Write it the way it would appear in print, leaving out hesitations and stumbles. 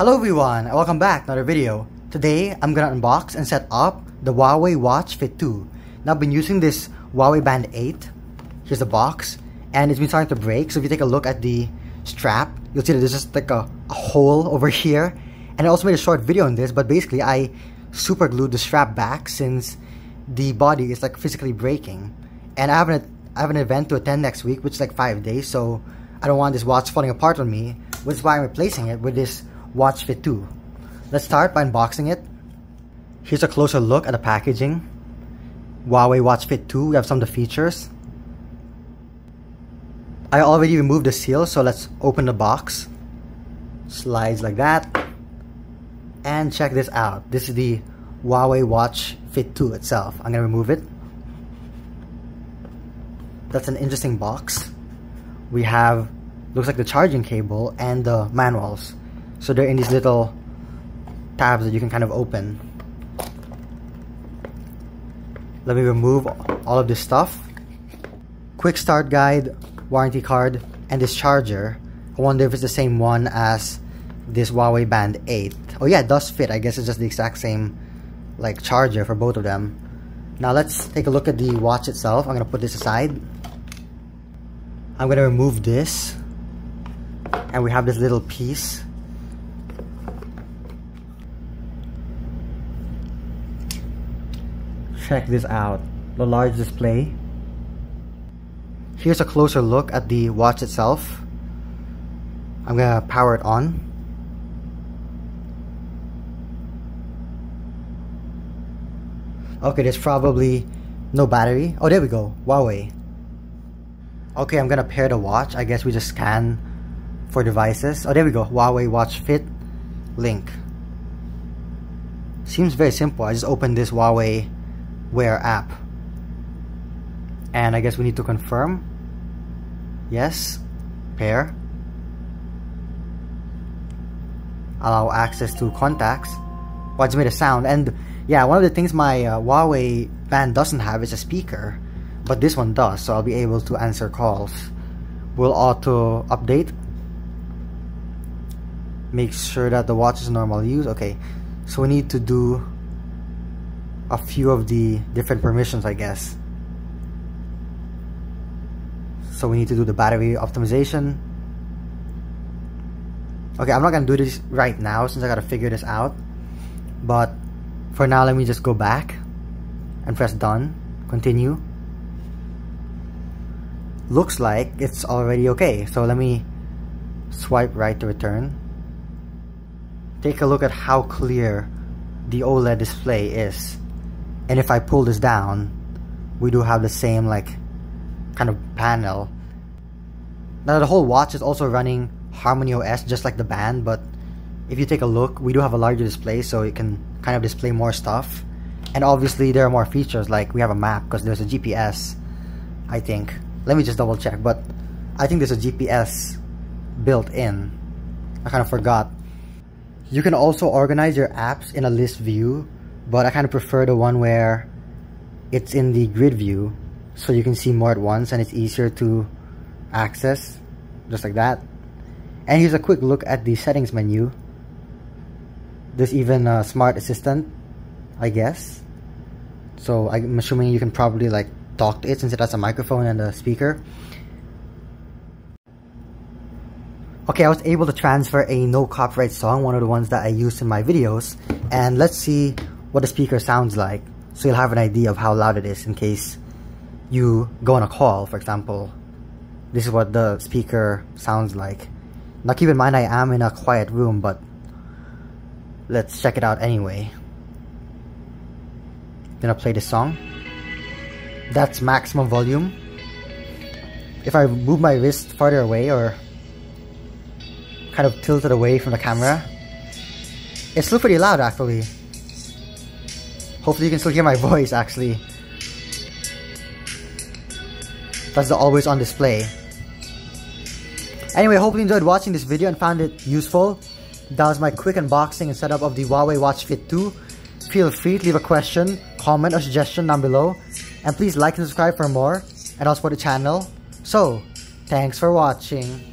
Hello everyone, and welcome back to another video. Today, I'm gonna unbox and set up the Huawei Watch Fit 2. Now, I've been using this Huawei Band 8. Here's the box, and it's been starting to break. So if you take a look at the strap, you'll see that there's just like a hole over here. And I also made a short video on this, but basically I super glued the strap back since the body is like physically breaking. And I have an event to attend next week, which is like 5 days, so I don't want this watch falling apart on me, which is why I'm replacing it with this Watch Fit 2. Let's start by unboxing it. Here's a closer look at the packaging. Huawei Watch Fit 2, we have some of the features. I already removed the seal, so let's open the box. Slides like that. And check this out. This is the Huawei Watch Fit 2 itself. I'm gonna remove it. That's an interesting box. We have, looks like the charging cable and the manuals. So they're in these little tabs that you can kind of open. Let me remove all of this stuff. Quick start guide, warranty card, and this charger. I wonder if it's the same one as this Huawei Band 8. Oh yeah, it does fit. I guess it's just the exact same like charger for both of them. Now let's take a look at the watch itself. I'm gonna put this aside. I'm gonna remove this. And we have this little piece. Check this out, the large display. Here's a closer look at the watch itself. I'm gonna power it on. Okay, there's probably no battery. Oh, there we go, Huawei. Okay, I'm gonna pair the watch. I guess we just scan for devices. Oh, there we go, Huawei Watch Fit link. Seems very simple. I just opened this Huawei Wear app. And I guess we need to confirm. Yes, pair. Allow access to contacts. Well, I just made a sound. And yeah, one of the things my Huawei Band doesn't have is a speaker, but this one does, so I'll be able to answer calls. We'll auto update. Make sure that the watch is in normal use. Okay, so we need to do a few of the different permissions, I guess. So we need to do the battery optimization. Okay, I'm not gonna do this right now since I gotta figure this out. But for now, let me just go back and press done. Continue. Looks like it's already okay. So let me swipe right to return. Take a look at how clear the OLED display is. And if I pull this down, we do have the same like kind of panel. Now the whole watch is also running Harmony OS just like the Band, but if you take a look, we do have a larger display, so it can kind of display more stuff. And obviously there are more features, like we have a map because there's a GPS, I think. Let me just double check, but I think there's a GPS built in. I kind of forgot. You can also organize your apps in a list view, but I kind of prefer the one where it's in the grid view, so you can see more at once and it's easier to access, just like that. And here's a quick look at the settings menu. There's even a smart assistant, I guess. So I'm assuming you can probably like talk to it since it has a microphone and a speaker. Okay, I was able to transfer a no copyright song, one of the ones that I used in my videos. And let's see what the speaker sounds like, so you'll have an idea of how loud it is in case you go on a call, for example. This is what the speaker sounds like. Now keep in mind I am in a quiet room, but let's check it out anyway. Gonna play this song. That's maximum volume. If I move my wrist farther away or kind of tilt it away from the camera, it's still pretty loud actually. Hopefully you can still hear my voice actually. That's the always on display. Anyway, hopefully you enjoyed watching this video and found it useful. That was my quick unboxing and setup of the Huawei Watch Fit 2. Feel free to leave a question, comment, or suggestion down below. And please like and subscribe for more, and also support the channel. So, thanks for watching.